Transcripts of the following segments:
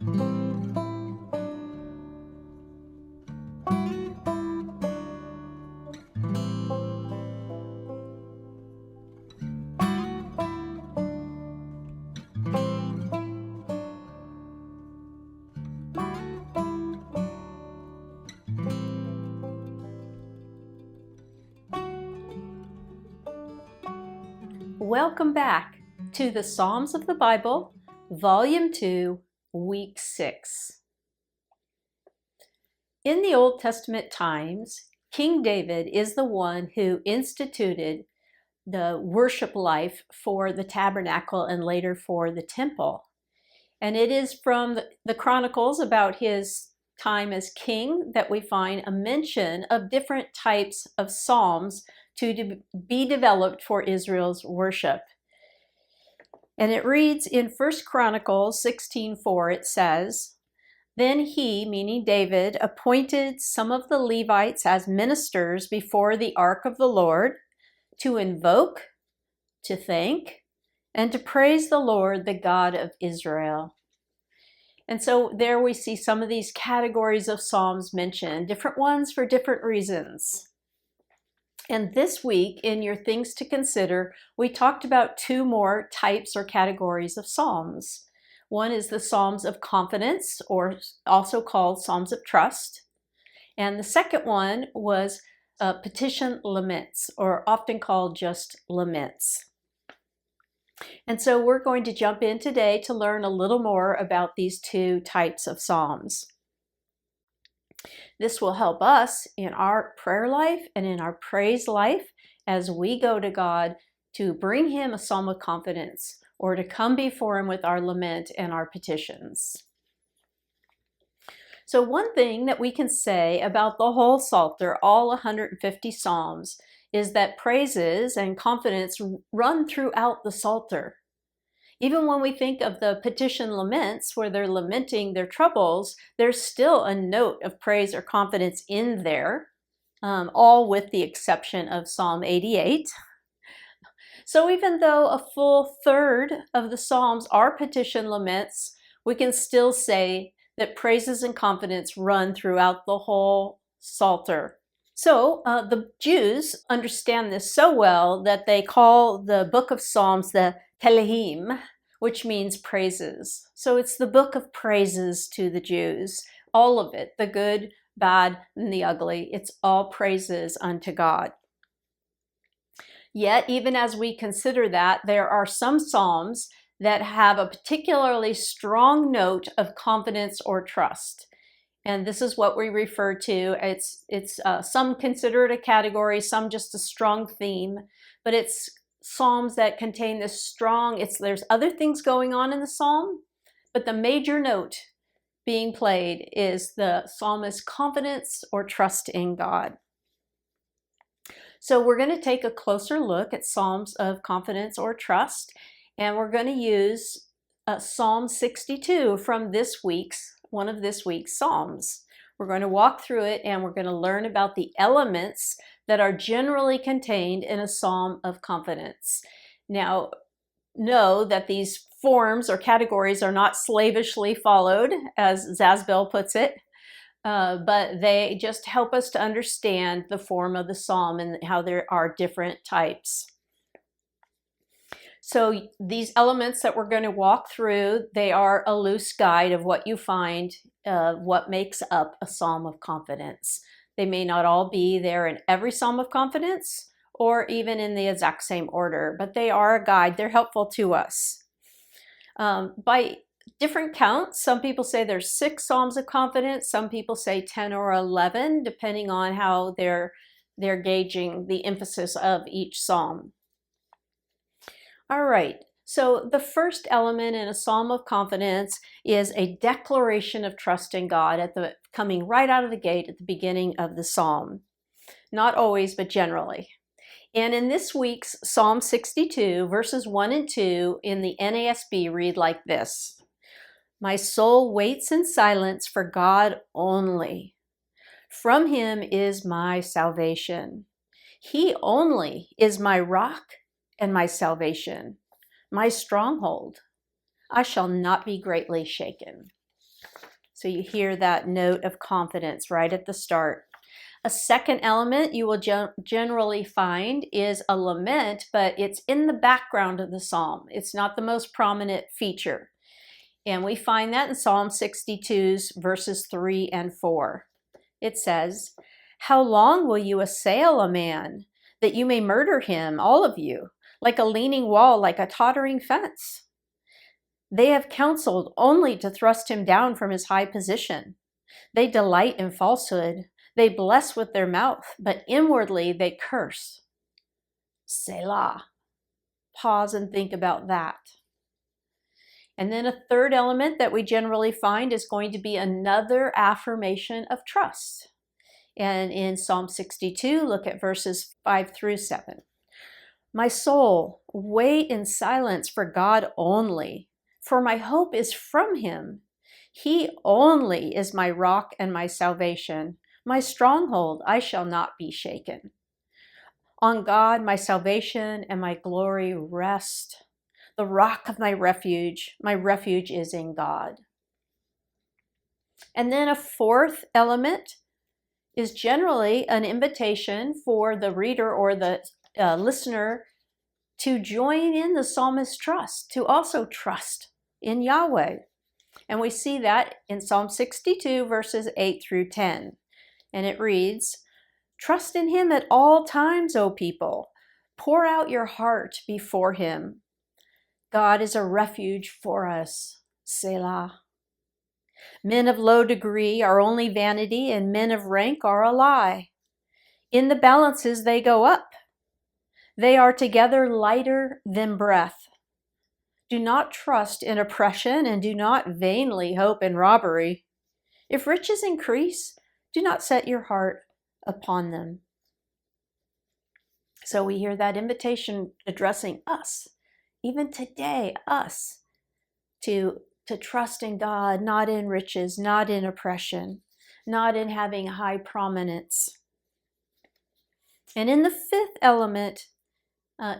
Welcome back to the Psalms of the Bible, Volume 2, Week 6. In the Old Testament times, King David is the one who instituted the worship life for the tabernacle and later for the temple. And it is from the Chronicles about his time as king that we find a mention of different types of psalms to be developed for Israel's worship. And it reads in 1 Chronicles 16:4, it says, "Then he," meaning David, "appointed some of the Levites as ministers before the ark of the Lord to invoke, to thank, and to praise the Lord, the God of Israel." And so there we see some of these categories of psalms mentioned, different ones for different reasons. And this week, in your things to consider, we talked about two more types or categories of psalms. One is the psalms of confidence, or also called psalms of trust. And the second one was petition laments, or often called just laments. And so we're going to jump in today to learn a little more about these two types of psalms. This will help us in our prayer life and in our praise life as we go to God to bring Him a psalm of confidence or to come before Him with our lament and our petitions. So one thing that we can say about the whole Psalter, all 150 psalms, is that praises and confidence run throughout the Psalter. Even when we think of the petition laments, where they're lamenting their troubles, there's still a note of praise or confidence in there, all with the exception of Psalm 88. So even though a full third of the Psalms are petition laments, we can still say that praises and confidence run throughout the whole Psalter. So the Jews understand this so well that they call the book of Psalms the Tehillim, which means praises. So it's the book of praises to the Jews, all of it, the good, bad, and the ugly. It's all praises unto God. Yet, even as we consider that, there are some psalms that have a particularly strong note of confidence or trust. And this is what we refer to. It's some consider it a category, some just a strong theme, but it's psalms that contain this strong, there's other things going on in the psalm, but the major note being played is the psalmist's confidence or trust in God. So we're going to take a closer look at psalms of confidence or trust, and we're going to use Psalm 62 from one of this week's psalms. We're going to walk through it and we're going to learn about the elements that are generally contained in a psalm of confidence. Now, know that these forms or categories are not slavishly followed, as Zasbel puts it, but they just help us to understand the form of the psalm and how there are different types. So these elements that we're going to walk through, they are a loose guide of what you find, what makes up a psalm of confidence. They may not all be there in every psalm of confidence or even in the exact same order, but they are a guide. They're helpful to us. By different counts, some people say there's 6 psalms of confidence, some people say 10 or 11, depending on how they're gauging the emphasis of each psalm. All right, so the first element in a psalm of confidence is a declaration of trust in God coming right out of the gate at the beginning of the psalm. Not always, but generally. And in this week's Psalm 62, verses 1 and 2 in the NASB read like this: "My soul waits in silence for God only. From Him is my salvation. He only is my rock and my salvation, my stronghold. I shall not be greatly shaken." So you hear that note of confidence right at the start. A second element you will generally find is a lament, but it's in the background of the psalm. It's not the most prominent feature. And we find that in Psalm 62's verses 3 and 4. It says, "How long will you assail a man, that you may murder him, all of you, like a leaning wall, like a tottering fence? They have counseled only to thrust him down from his high position. They delight in falsehood. They bless with their mouth, but inwardly they curse." Selah. Pause and think about that. And then a third element that we generally find is going to be another affirmation of trust. And in Psalm 62, look at verses 5 through 7. "My soul, wait in silence for God only, for my hope is from him. He only is my rock and my salvation, my stronghold, I shall not be shaken. On God, my salvation and my glory rest. The rock of my refuge is in God." And then a fourth element is generally an invitation for the reader or the listener to join in the psalmist's trust, to also trust in Yahweh. And we see that in Psalm 62, verses 8 through 10. And it reads, "Trust in him at all times, O people. Pour out your heart before him. God is a refuge for us. Selah. Men of low degree are only vanity, and men of rank are a lie. In the balances they go up. They are together lighter than breath. Do not trust in oppression, and do not vainly hope in robbery. If riches increase, do not set your heart upon them." So we hear that invitation addressing us, even today, us, to trust in God, not in riches, not in oppression, not in having high prominence. And in the fifth element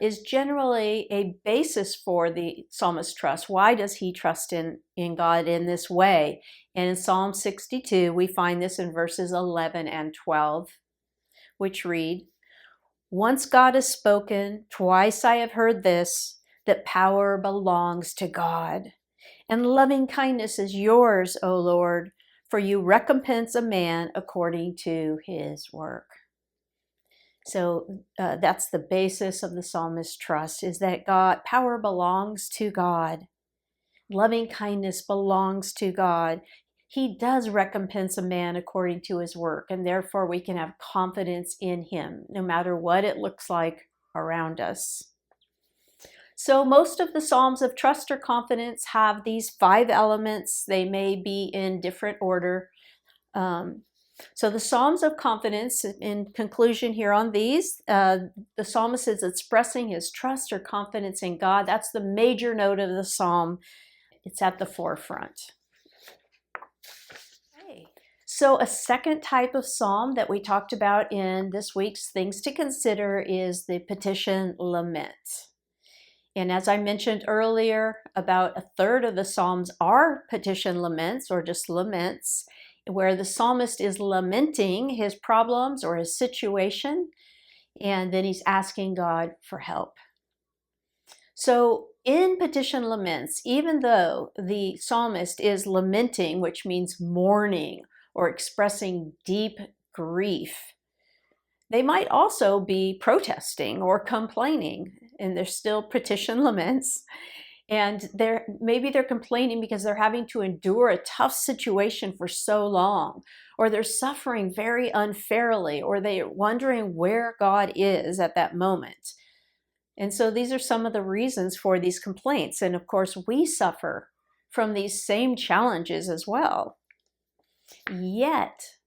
is generally a basis for the psalmist's trust. Why does he trust in God in this way? And in Psalm 62, we find this in verses 11 and 12, which read, "Once God has spoken, twice I have heard this, that power belongs to God. And loving kindness is yours, O Lord, for you recompense a man according to his work." So that's the basis of the psalmist's trust, is that power belongs to God. Loving kindness belongs to God. He does recompense a man according to his work, and therefore we can have confidence in him, no matter what it looks like around us. So most of the Psalms of trust or confidence have these 5 elements. They may be in different order. So the Psalms of confidence, in conclusion here on these, the psalmist is expressing his trust or confidence in God. That's the major note of the psalm. It's at the forefront. Okay. So a second type of psalm that we talked about in this week's Things to Consider is the petition lament. And as I mentioned earlier, about a third of the Psalms are petition laments, or just laments, where the psalmist is lamenting his problems or his situation, and then he's asking God for help. So in petition laments, even though the psalmist is lamenting, which means mourning or expressing deep grief, they might also be protesting or complaining, and they're still petition laments. And maybe they're complaining because they're having to endure a tough situation for so long, or they're suffering very unfairly, or they're wondering where God is at that moment. And so these are some of the reasons for these complaints. And of course, we suffer from these same challenges as well. Yet,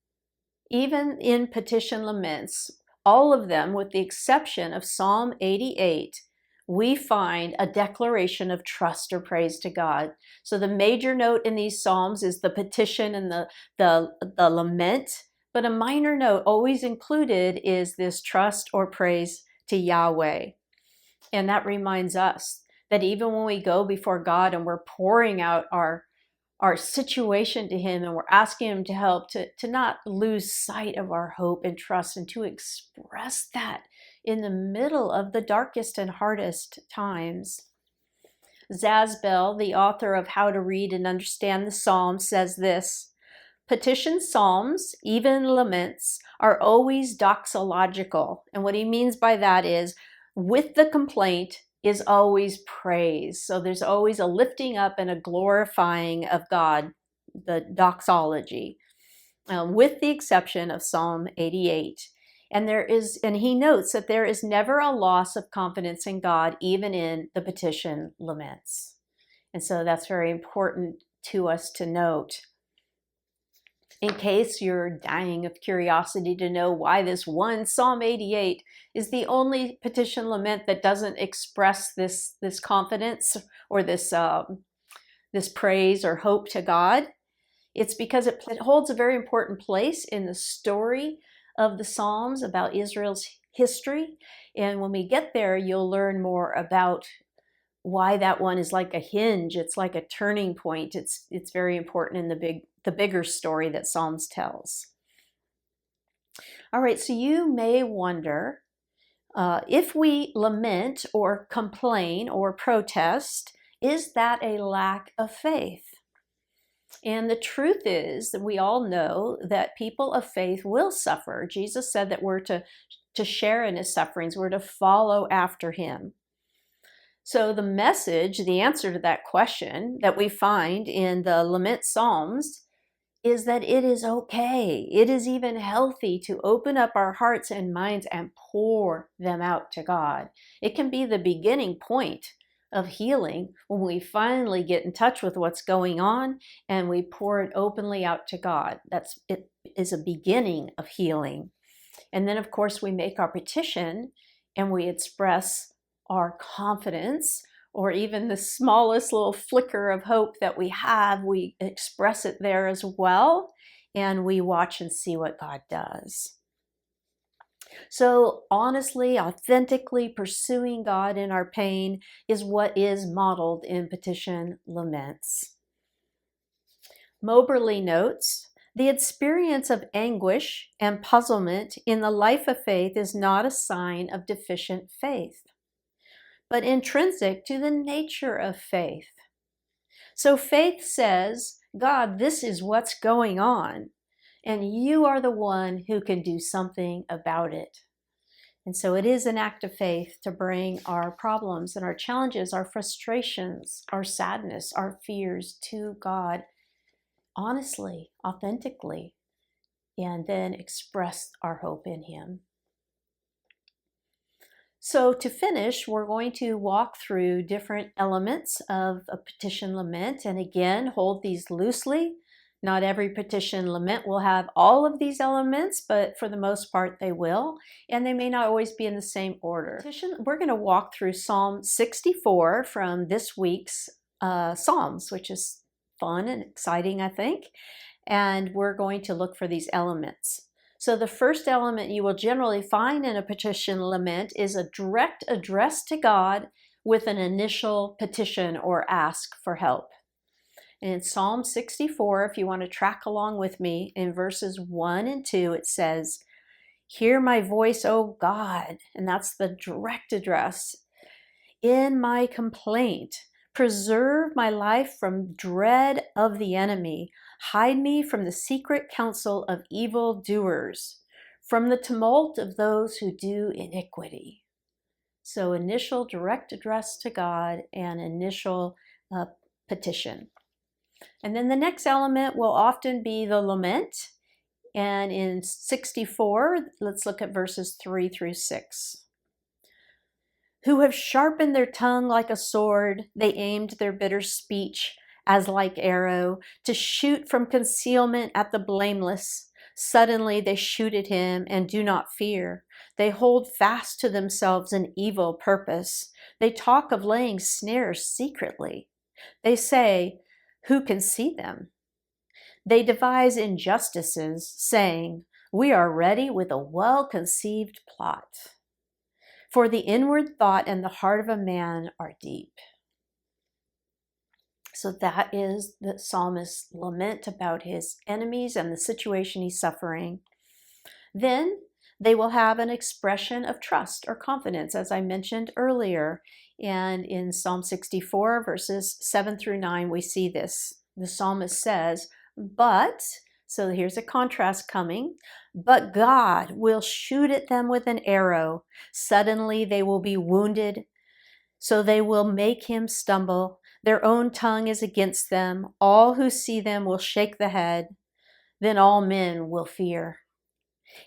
even in petition laments, all of them, with the exception of Psalm 88, we find a declaration of trust or praise to God. So the major note in these Psalms is the petition and the lament, but a minor note always included is this trust or praise to Yahweh. And that reminds us that even when we go before God and we're pouring out our our situation to him, and we're asking him to help to not lose sight of our hope and trust, and to express that in the middle of the darkest and hardest times. Zasbell, the author of How to Read and Understand the Psalms, says this: petition psalms, even laments, are always doxological. And what he means by that is, with the complaint is always praise. So there's always a lifting up and a glorifying of God, the doxology, with the exception of Psalm 88. And he notes that there is never a loss of confidence in God, even in the petition laments. And so that's very important to us to note. In case you're dying of curiosity to know why this one Psalm 88 is the only petition lament that doesn't express this confidence or this praise or hope to God, it's because it holds a very important place in the story of the Psalms about Israel's history. And when we get there, you'll learn more about why that one is like a hinge. It's like a turning point. It's very important in the bigger story that Psalms tells. All right, so you may wonder, if we lament or complain or protest, is that a lack of faith? And the truth is that we all know that people of faith will suffer. Jesus said that we're to share in his sufferings. We're to follow after him. So the message, the answer to that question that we find in the Lament Psalms is that it is okay. It is even healthy to open up our hearts and minds and pour them out to God. It can be the beginning point of healing when we finally get in touch with what's going on and we pour it openly out to God. It is a beginning of healing. And then, of course, we make our petition and we express our confidence, or even the smallest little flicker of hope that we have, we express it there as well, and we watch and see what God does. So honestly, authentically pursuing God in our pain is what is modeled in petition laments. Moberly notes, the experience of anguish and puzzlement in the life of faith is not a sign of deficient faith, but intrinsic to the nature of faith. So faith says, God, this is what's going on, and you are the one who can do something about it. And so it is an act of faith to bring our problems and our challenges, our frustrations, our sadness, our fears to God honestly, authentically, and then express our hope in him. So to finish, we're going to walk through different elements of a petition lament, and again, hold these loosely. Not every petition lament will have all of these elements, but for the most part they will, and they may not always be in the same order. We're going to walk through Psalm 64 from this week's Psalms, which is fun and exciting, I think, and we're going to look for these elements. So the first element you will generally find in a petition lament is a direct address to God with an initial petition or ask for help. And in Psalm 64, if you want to track along with me, in verses 1 and 2, it says, "Hear my voice, O God," and that's the direct address, "in my complaint. Preserve my life from dread of the enemy. Hide me from the secret counsel of evildoers, from the tumult of those who do iniquity." So initial direct address to God and initial petition. And then the next element will often be the lament. And in 64, let's look at verses 3 through 6. "Who have sharpened their tongue like a sword, they aimed their bitter speech as like arrow, to shoot from concealment at the blameless. Suddenly they shoot at him and do not fear. They hold fast to themselves an evil purpose. They talk of laying snares secretly. They say, who can see them? They devise injustices, saying, we are ready with a well-conceived plot. For the inward thought and the heart of a man are deep." So that is the psalmist's lament about his enemies and the situation he's suffering. Then they will have an expression of trust or confidence, as I mentioned earlier. And in Psalm 64, verses 7 through 9, we see this. The psalmist says, so here's a contrast coming, but God will shoot at them with an arrow. Suddenly they will be wounded, so they will make him stumble. Their own tongue is against them. All who see them will shake the head. Then all men will fear.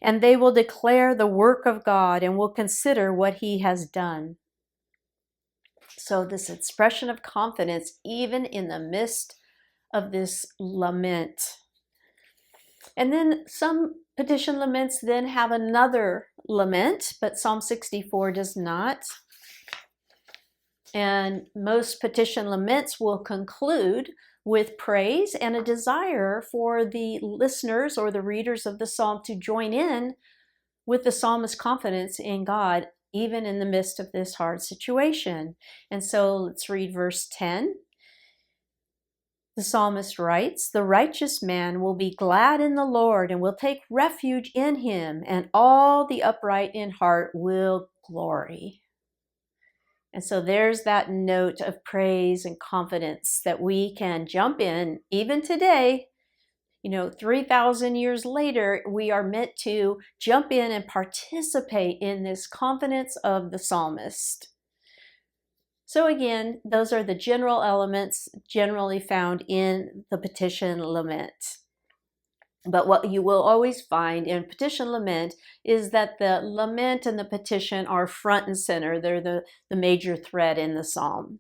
And they will declare the work of God and will consider what he has done. So this expression of confidence, even in the midst of this lament. And then some petition laments then have another lament, but Psalm 64 does not. And most petition laments will conclude with praise and a desire for the listeners or the readers of the psalm to join in with the psalmist's confidence in God, even in the midst of this hard situation. And so let's read verse 10. The psalmist writes, "The righteous man will be glad in the Lord and will take refuge in him, and all the upright in heart will glory." And so there's that note of praise and confidence that we can jump in even today. 3,000 years later, we are meant to jump in and participate in this confidence of the psalmist. So again, those are the general elements generally found in the petition lament. But what you will always find in petition lament is that the lament and the petition are front and center. They're the major thread in the psalm.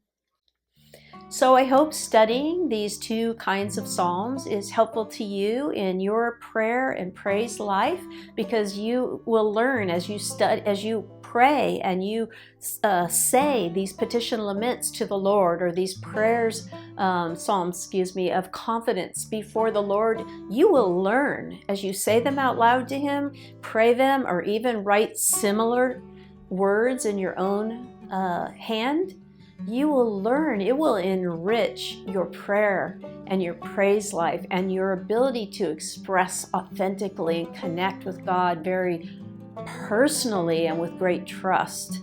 So I hope studying these two kinds of psalms is helpful to you in your prayer and praise life, because you will learn as you study, as you pray and you say these petition laments to the Lord, or these psalms, of confidence before the Lord. You will learn as you say them out loud to Him, pray them, or even write similar words in your own hand. You will learn, it will enrich your prayer and your praise life and your ability to express authentically and connect with God very personally and with great trust,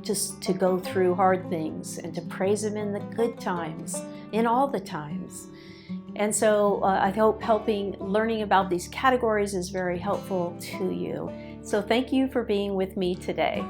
just to go through hard things and to praise Him in the good times, in all the times. And so I hope learning about these categories is very helpful to you. So thank you for being with me today.